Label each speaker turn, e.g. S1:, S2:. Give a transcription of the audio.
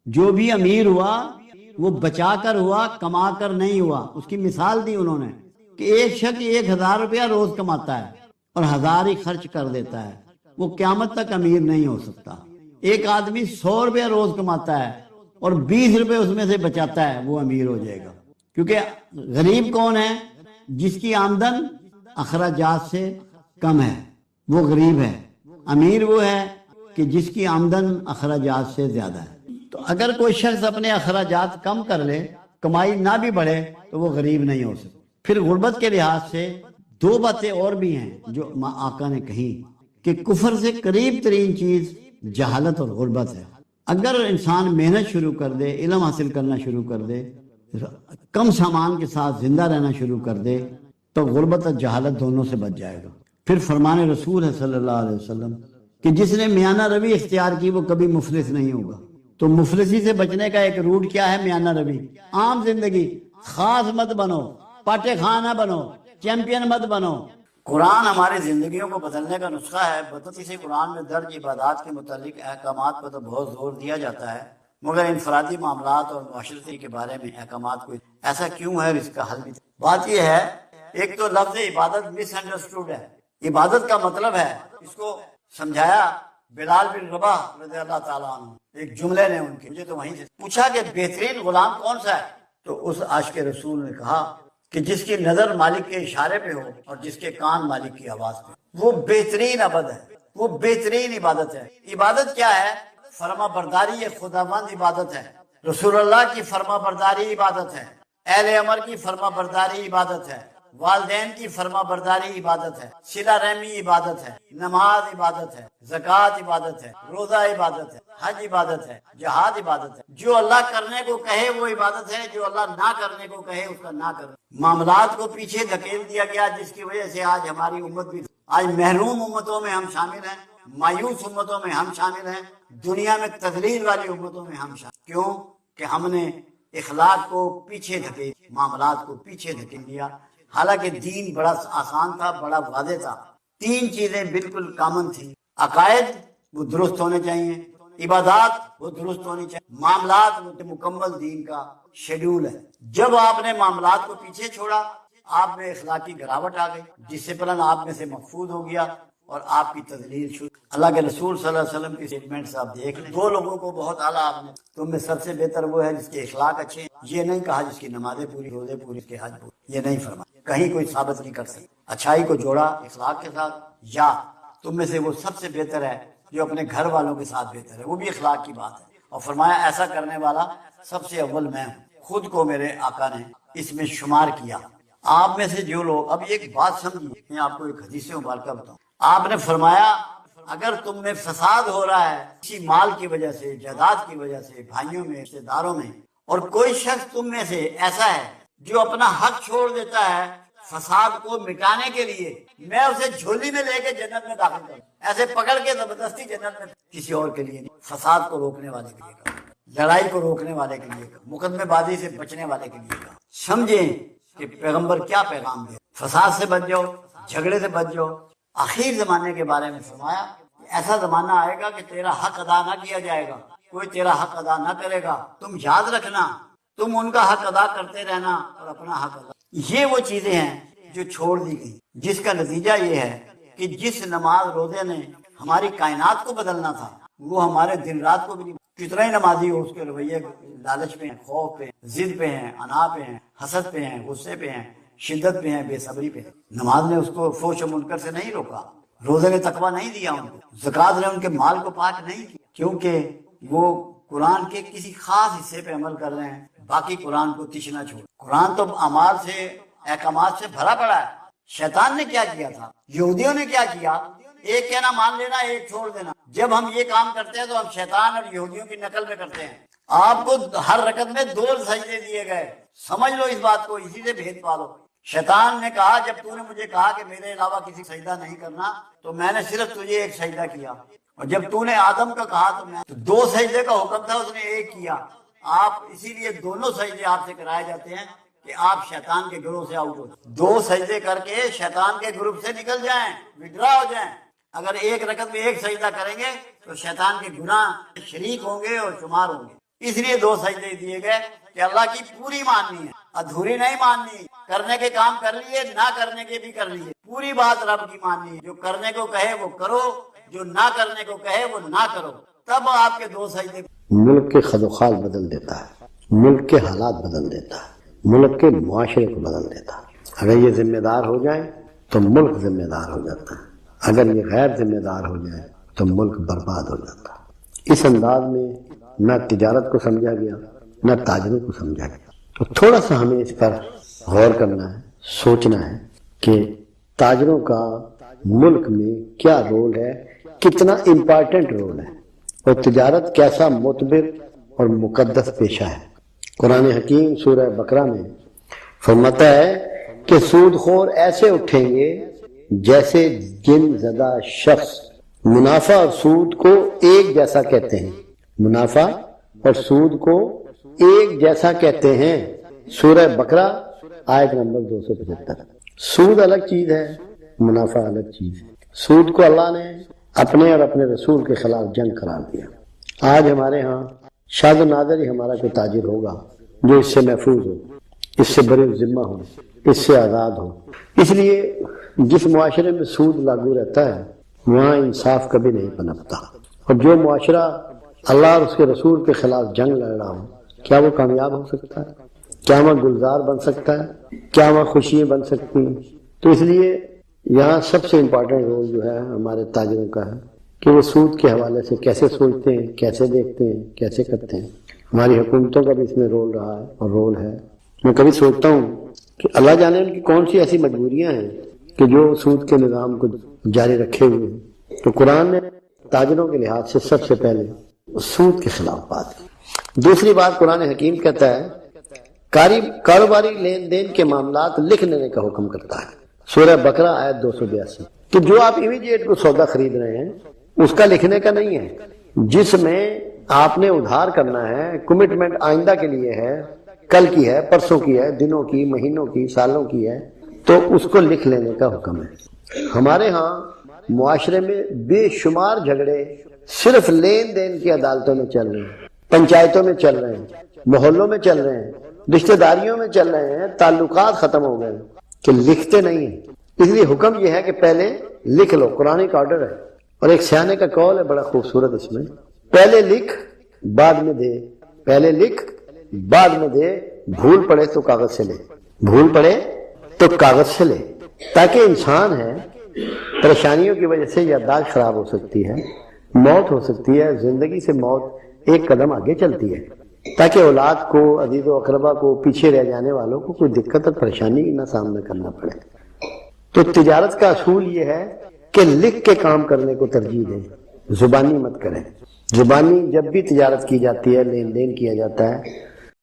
S1: جو بھی امیر ہوا وہ بچا کر ہوا، کما کر نہیں ہوا۔ اس کی مثال دی انہوں نے کہ ایک شخص 1,000 روپیہ روز کماتا ہے اور 1,000 ہی خرچ کر دیتا ہے، وہ قیامت تک امیر نہیں ہو سکتا۔ ایک آدمی 100 روپیہ روز کماتا ہے اور 20 روپے اس میں سے بچاتا ہے، وہ امیر ہو جائے گا۔ کیونکہ غریب کون ہے؟ جس کی آمدن اخراجات سے کم ہے، وہ غریب ہے۔ امیر وہ ہے کہ جس کی آمدن اخراجات سے زیادہ ہے۔ تو اگر کوئی شخص اپنے اخراجات کم کر لے، کمائی نہ بھی بڑھے، تو وہ غریب نہیں ہو سکتا۔ پھر غربت کے لحاظ سے دو باتیں اور بھی ہیں جو آقا نے کہی کہ کفر سے قریب ترین چیز جہالت اور غربت ہے۔ اگر انسان محنت شروع کر دے، علم حاصل کرنا شروع کر دے، کم سامان کے ساتھ زندہ رہنا شروع کر دے، تو غربت اور جہالت دونوں سے بچ جائے گا۔ پھر فرمان رسول ہے صلی اللہ علیہ وسلم کہ جس نے میانہ روی اختیار کی وہ کبھی مفلس نہیں ہوگا۔ تو مفلسی سے بچنے کا ایک روٹ کیا ہے؟ میانہ روی۔ عام زندگی، خاص مت بنو، پاٹے خاں نہ بنو، چیمپئن مت بنو۔ قرآن ہماری زندگیوں کو بدلنے کا نسخہ ہے۔ بدلتی سے قرآن میں درج عبادات کے متعلق احکامات پر تو بہت زور دیا جاتا ہے، مگر انفرادی معاملات اور معاشرتی کے بارے میں احکامات کو ایسا کیوں ہے، اس کا حل بھی۔ بات یہ ہے، ایک تو لفظ عبادت مس انڈرسٹوڈ ہے۔ عبادت کا مطلب ہے، اس کو سمجھایا بلال بن رباح رضی اللہ تعالیٰ عنہ، ایک جملے نے ان کے، مجھے تو وہیں سے پوچھا کہ بہترین غلام کون سا ہے؟ تو اس عاشق رسول نے کہا کہ جس کی نظر مالک کے اشارے پہ ہو اور جس کے کان مالک کی آواز پہ، وہ بہترین عبد ہے، وہ بہترین عبادت ہے۔ عبادت کیا ہے؟ فرما برداری ایک خداوند عبادت ہے، رسول اللہ کی فرما برداری عبادت ہے، اہل امر کی فرما برداری عبادت ہے، والدین کی فرما برداری عبادت ہے، صلہ رحمی عبادت ہے، نماز عبادت ہے، زکوٰۃ عبادت ہے، روزہ عبادت ہے، حج عبادت ہے، جہاد عبادت ہے۔ جو اللہ کرنے کو کہے وہ عبادت ہے، جو اللہ نہ کرنے کو کہے اس کا نہ کرنا۔ معاملات کو پیچھے دھکیل دیا گیا، جس کی وجہ سے آج ہماری امت بھی، آج محروم امتوں میں ہم شامل ہیں، مایوس امتوں میں ہم شامل ہیں، دنیا میں تذلیل والی امتوں میں ہم شامل۔ کیوں کہ ہم نے اخلاق کو پیچھے دھکیل، معاملات کو پیچھے دھکیل دیا۔ حالانکہ دین بڑا آسان تھا، بڑا واضح تھا۔ تین چیزیں بالکل کامن تھیں، عقائد وہ درست ہونے چاہیے، عبادات وہ درست ہونی چاہیے، معاملات وہ مکمل دین کا شیڈول ہے۔ جب آپ نے معاملات کو پیچھے چھوڑا، آپ میں اخلاقی گراوٹ آ گئی، ڈسپلن آپ میں سے محفوظ ہو گیا اور آپ کی تذلیل شروع۔ اللہ کے رسول صلی اللہ علیہ وسلم کی سٹیٹمنٹس آپ دیکھ لیں، دو لوگوں کو بہت اعلیٰ آپ نے، تم میں سب سے بہتر وہ ہے جس کے اخلاق اچھے ہیں۔ یہ نہیں کہا جس کی نمازیں پوری، روزے پوری، کے حج پوری، یہ نہیں فرمایا، کہیں کوئی ثابت نہیں کر سکتا۔ اچھائی کو جوڑا اخلاق کے ساتھ، یا تم میں سے وہ سب سے بہتر ہے جو اپنے گھر والوں کے ساتھ بہتر ہے، وہ بھی اخلاق کی بات ہے۔ اور فرمایا ایسا کرنے والا سب سے اول میں ہوں، خود کو میرے آقا نے اس میں شمار کیا۔ آپ میں سے جو لوگ، اب ایک بات سمجھیے، میں آپ کو ایک حدیث مبارکہ بتاؤں۔ آپ نے فرمایا اگر تم میں فساد ہو رہا ہے کسی مال کی وجہ سے، جائیداد کی وجہ سے، بھائیوں میں، رشتے داروں میں، اور کوئی شخص تم میں سے ایسا ہے جو اپنا حق چھوڑ دیتا ہے فساد کو مٹانے کے لیے، میں اسے جھولی میں لے کے جنت میں داخل کروں، ایسے پکڑ کے زبردستی جنت میں، کسی اور کے لیے نہیں، فساد کو روکنے والے کے لیے کہا، لڑائی کو روکنے والے کے لیے کہا، مقدمے بازی سے بچنے والے کے لیے کہا۔ سمجھیں کہ پیغمبر کیا پیغام دے، فساد سے بچ جاؤ، جھگڑے سے بچ جاؤ۔ آخر زمانے کے بارے میں فرمایا ایسا زمانہ آئے گا کہ تیرا حق ادا نہ کیا جائے گا، کوئی تیرا حق ادا نہ کرے گا، تم یاد رکھنا، تم ان کا حق ادا کرتے رہنا اور اپنا حق ادا۔ یہ وہ چیزیں ہیں جو چھوڑ دی گئی، جس کا نتیجہ یہ ہے کہ جس نماز روزے نے ہماری کائنات کو بدلنا تھا، وہ ہمارے دن رات کو بھی نہیں۔ کتنا ہی نمازی ہو، اس کے رویے لالچ پہ ہیں، خوف پہ ہیں، ضد پہ ہیں، انا پہ ہیں، حسد پہ ہیں، غصے پہ ہیں، شدت پہ ہیں، بے صبری پہ ہیں۔ نماز نے اس کو فحش و منکر سے نہیں روکا، روزے نے تقویٰ نہیں دیا ان کو، زکوٰۃ نے ان کے مال کو پاک نہیں کیا، کیونکہ وہ قرآن کے کسی خاص حصے پہ عمل کر رہے ہیں، باقی قرآن کو تش نہ چھوڑ۔ قرآن تو اعمال سے، احکامات سے بھرا پڑا ہے۔ شیطان نے کیا کیا تھا، یہودیوں نے کیا کیا، ایک کہنا مان لینا، ایک چھوڑ دینا۔ جب ہم یہ کام کرتے ہیں تو ہم شیطان اور یہودیوں کی نقل میں کرتے ہیں۔ آپ کو ہر رکعت میں 2 سجدے دیے گئے، سمجھ لو اس بات کو، اسی سے بھید پالو۔ شیطان نے کہا جب تو نے مجھے کہا کہ میرے علاوہ کسی سجدہ نہیں کرنا تو میں نے صرف تجھے ایک سجدہ کیا، اور جب تو نے آدم کا کہا تو میں 2 سجدے کا حکم تھا، اس نے ایک کیا۔ آپ اسی لیے دونوں سجدے آپ سے کرائے جاتے ہیں کہ آپ شیطان کے گروہ سے آؤٹ ہو جائیں، 2 سجدے کر کے شیطان کے گروپ سے نکل جائیں، وڈرا ہو جائیں۔ اگر ایک رکعت میں ایک سجدہ کریں گے تو شیطان کے گناہ شریک ہوں گے اور شمار ہوں گے۔ اس لیے 2 سجدے دیے گئے کہ اللہ کی پوری ماننی ہے، ادھوری نہیں ماننی، کرنے کے کام کر لیے، نہ کرنے کے بھی کر لیے، پوری بات رب کی ماننی ہے، جو کرنے کو کہے وہ کرو، جو نہ کرنے کو کہے وہ نہ کرو، تب آپ کے 2 سجدے
S2: ملک کے خد و خال بدل دیتا ہے، ملک کے حالات بدل دیتا ہے، ملک کے معاشرے کو بدل دیتا ہے۔ اگر یہ ذمہ دار ہو جائیں تو ملک ذمہ دار ہو جاتا ہے، اگر یہ غیر ذمہ دار ہو جائے تو ملک برباد ہو جاتا ہے۔ اس انداز میں نہ تجارت کو سمجھا گیا نہ تاجروں کو سمجھا گیا۔ تو تھوڑا سا ہمیں اس پر غور کرنا ہے، سوچنا ہے کہ تاجروں کا ملک میں کیا رول ہے، کتنا امپارٹنٹ رول ہے، اور تجارت کیسا معتبر اور مقدس پیشہ ہے۔ قرآن حکیم سورہ بقرہ میں فرماتا ہے کہ سود خور ایسے اٹھیں گے جیسے جن زدہ شخص۔ منافع اور سود کو ایک جیسا کہتے ہیں، منافع اور سود کو ایک جیسا کہتے ہیں۔ سورہ بقرہ آیت نمبر 275۔ سود الگ چیز ہے، منافع الگ چیز ہے۔ سود کو اللہ نے اپنے اور اپنے رسول کے خلاف جنگ قرار دیا۔ آج ہمارے ہاں شاذ و نادر ہی ہمارا کوئی تاجر ہوگا جو اس سے محفوظ ہو، اس سے بری ذمہ ہو، اس سے آزاد ہو۔ اس لیے جس معاشرے میں سود لاگو رہتا ہے وہاں انصاف کبھی نہیں پنپتا، اور جو معاشرہ اللہ اور اس کے رسول کے خلاف جنگ لڑ رہا ہو، کیا وہ کامیاب ہو سکتا ہے؟ کیا وہ گلزار بن سکتا ہے؟ کیا وہ خوشیاں بن سکتی ہیں؟ تو اس لیے یہاں سب سے امپورٹنٹ رول جو ہے ہمارے تاجروں کا ہے کہ وہ سود کے حوالے سے کیسے سوچتے ہیں، کیسے دیکھتے ہیں، کیسے کرتے ہیں۔ ہماری حکومتوں کا بھی اس میں رول رہا ہے اور رول ہے۔ میں کبھی سوچتا ہوں کہ اللہ جانے ان کی کون سی ایسی مجبوریاں ہیں کہ جو سود کے نظام کو جاری رکھے ہوئے ہیں۔ تو قرآن نے تاجروں کے لحاظ سے سب سے پہلے سود کے خلاف بات کی۔ دوسری بات قرآن حکیم کہتا ہے کاروباری لین دین کے معاملات لکھ لینے کا حکم کرتا ہے۔ سورہ بقرہ آیت 282 کہ جو آپ امیڈیٹ کو سودا خرید رہے ہیں اس کا لکھنے کا نہیں ہے، جس میں آپ نے ادھار کرنا ہے، کمٹمنٹ آئندہ کے لیے ہے، کل کی ہے، پرسوں کی ہے، دنوں کی، مہینوں کی، سالوں کی ہے، تو اس کو لکھ لینے کا حکم ہے۔ ہمارے ہاں معاشرے میں بے شمار جھگڑے صرف لین دین کی عدالتوں میں چل رہے ہیں، پنچایتوں میں چل رہے ہیں، محلوں میں چل رہے ہیں، رشتہ داریوں میں چل رہے ہیں، تعلقات ختم ہو گئے کہ لکھتے نہیں ہیں۔ اس لیے حکم یہ ہے کہ پہلے لکھ لو، قرآن کا آرڈر ہے۔ اور ایک سیانے کا قول ہے بڑا خوبصورت، اس میں پہلے لکھ بعد میں دے، پہلے لکھ بعد میں دے، بھول پڑے تو کاغذ سے لے، بھول پڑے تو کاغذ سے لے، تاکہ انسان ہے پریشانیوں کی وجہ سے یادداشت خراب ہو سکتی ہے، موت ہو سکتی ہے، زندگی سے موت ایک قدم آگے چلتی ہے، تاکہ اولاد کو، عزیز و اقربا کو، پیچھے رہ جانے والوں کو کوئی دقت اور پریشانی نہ سامنا کرنا پڑے۔ تو تجارت کا اصول یہ ہے کہ لکھ کے کام کرنے کو ترجیح دیں، زبانی مت کریں۔ زبانی جب بھی تجارت کی جاتی ہے، لین دین کیا جاتا ہے،